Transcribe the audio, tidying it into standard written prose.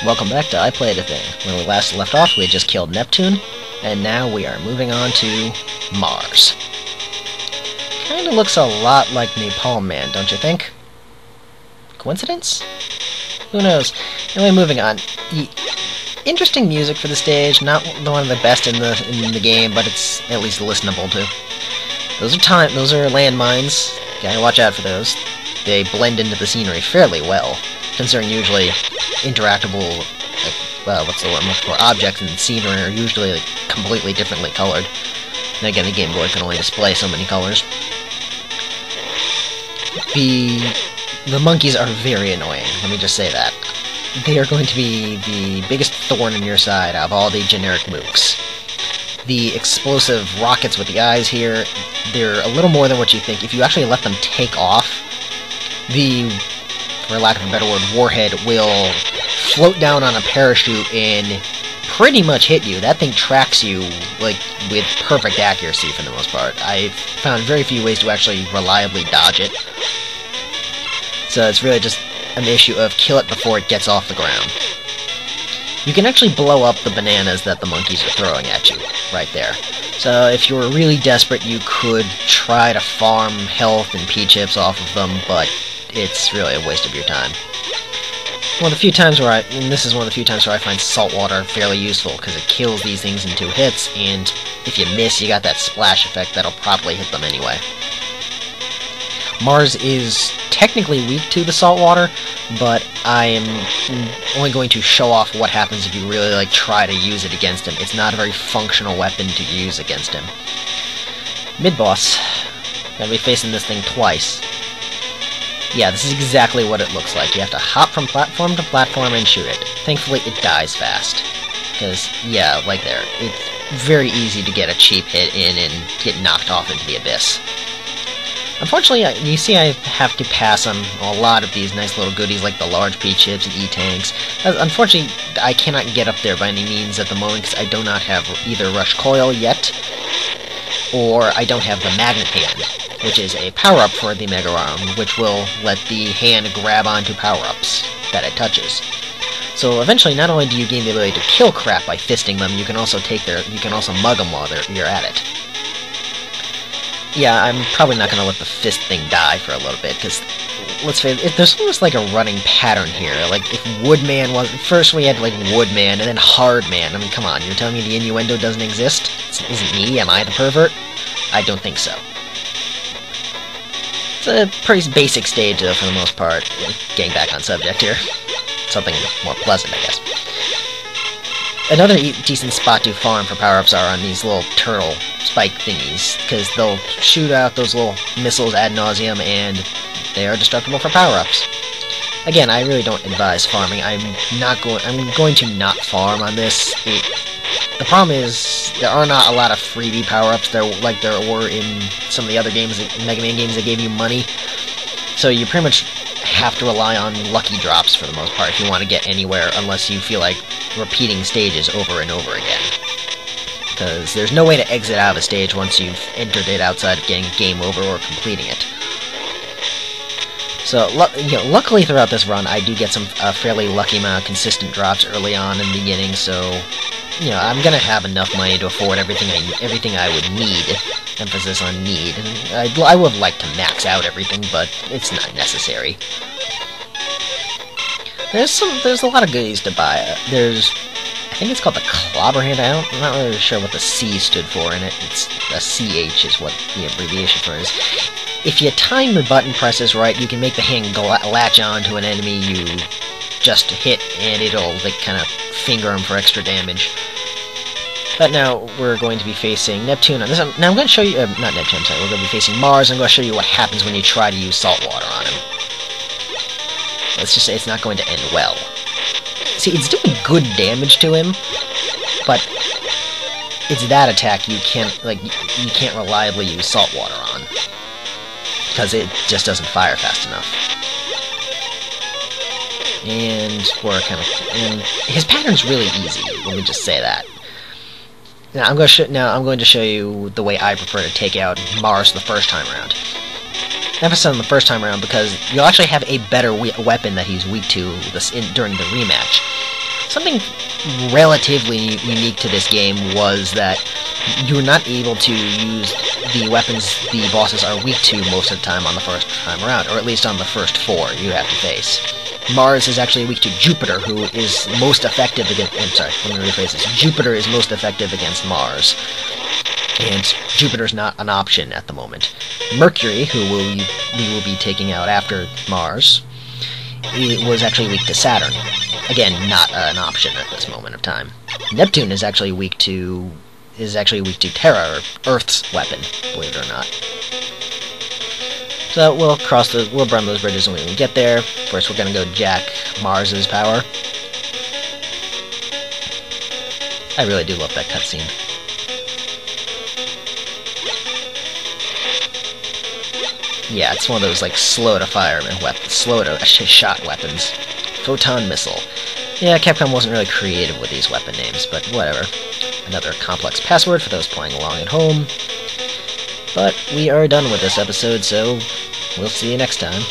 Welcome back to IPAT Thing. When we last left off, we had just killed Neptune, and now we are moving on to Mars. Kinda looks a lot like Napalm Man, don't you think? Coincidence? Who knows? Anyway, moving on. Interesting music for the stage, not one of the best in the game, but it's at least listenable to. Those are landmines. Gotta watch out for those. They blend into the scenery fairly well, considering usually interactable, what's the word I'm looking for, objects and scenery are usually completely differently colored. And again, the Game Boy can only display so many colors. The monkeys are very annoying, let me just say that. They are going to be the biggest thorn in your side of all the generic mooks. The explosive rockets with the eyes here, they're a little more than what you think. If you actually let them take off, for lack of a better word, warhead will float down on a parachute and pretty much hit you. That thing tracks you, like, with perfect accuracy for the most part. I've found very few ways to actually reliably dodge it. So it's really just an issue of kill it before it gets off the ground. You can actually blow up the bananas that the monkeys are throwing at you, right there. So if you were really desperate, you could try to farm health and P-chips off of them, but it's really a waste of your time. One of the few times where this is one of the few times where I find salt water fairly useful, because it kills these things in 2 hits, and if you miss, you got that splash effect that'll probably hit them anyway. Mars is technically weak to the salt water, but I am only going to show off what happens if you really try to use it against him. It's not a very functional weapon to use against him. Mid-boss. Gonna be facing this thing twice. Yeah, this is exactly what it looks like. You have to hop from platform to platform and shoot it. Thankfully, it dies fast. Because, yeah, like there, it's very easy to get a cheap hit in and get knocked off into the abyss. Unfortunately, you see I have to pass on a lot of these nice little goodies like the large P-chips and E-tanks. Unfortunately, I cannot get up there by any means at the moment because I do not have either Rush Coil yet, or I don't have the Magnet Hand, which is a power-up for the Megaman, which will let the hand grab onto power-ups that it touches. So eventually, not only do you gain the ability to kill crap by fisting them, you can also mug them while you're at it. Yeah, I'm probably not going to let the fist thing die for a little bit, because, let's face it, there's almost like a running pattern here. Like, if Woodman was... First we had, Woodman, and then Hardman. I mean, come on, you're telling me the innuendo doesn't exist? It isn't me? Am I the pervert? I don't think so. It's a pretty basic stage, though, for the most part. Getting back on subject here. Something more pleasant, I guess. Another decent spot to farm for power-ups are on these little turtle spike thingies, because they'll shoot out those little missiles ad nauseum, and they are destructible for power-ups. Again, I really don't advise farming. I'm going to not farm on this. The problem is, there are not a lot of freebie power-ups like there were in some of the other games, Megaman games that gave you money. So you pretty much have to rely on lucky drops for the most part if you want to get anywhere, unless you feel like repeating stages over and over again. Because there's no way to exit out of a stage once you've entered it outside of getting game over or completing it. So, luckily throughout this run, I do get some fairly lucky amount of consistent drops early on in the beginning, so I'm gonna have enough money to afford everything I would need. Emphasis on need. And I would like to max out everything, but it's not necessary. There's a lot of goodies to buy. I think it's called the Clobber Hand. I'm not really sure what the C stood for in it. It's a CH is what the abbreviation for it is. If you time the button presses right, you can make the hand latch on to an enemy you just hit, and it'll kind of finger them for extra damage. But now we're going to be facing Neptune on this. Now I'm going to show you, not Neptune, sorry, we're going to be facing Mars. I'm going to show you what happens when you try to use salt water on him. Let's just say it's not going to end well. See, it's doing good damage to him, but it's that attack you can't reliably use salt water on, because it just doesn't fire fast enough. And his pattern's really easy. Let me just say that. Now I'm going to show you the way I prefer to take out Mars the first time around. Emphasis on the first time around because you'll actually have a better weapon that he's weak to during the rematch. Something relatively unique to this game was that you're not able to use the weapons the bosses are weak to most of the time on the first time around, or at least on the first 4 you have to face. Mars is actually weak to Jupiter, who is most effective against... I'm sorry, let me rephrase this. Jupiter is most effective against Mars, and Jupiter's not an option at the moment. Mercury, who we will be taking out after Mars, was actually weak to Saturn. Again, not an option at this moment of time. Neptune is actually weak to Terra, or Earth's weapon, believe it or not. So we'll burn those bridges when we get there. First, we're gonna go jack Mars's power. I really do love that cutscene. Yeah, it's one of those like slow to shot weapons. Photon missile. Yeah, Capcom wasn't really creative with these weapon names, but whatever. Another complex password for those playing along at home. But we are done with this episode, so we'll see you next time.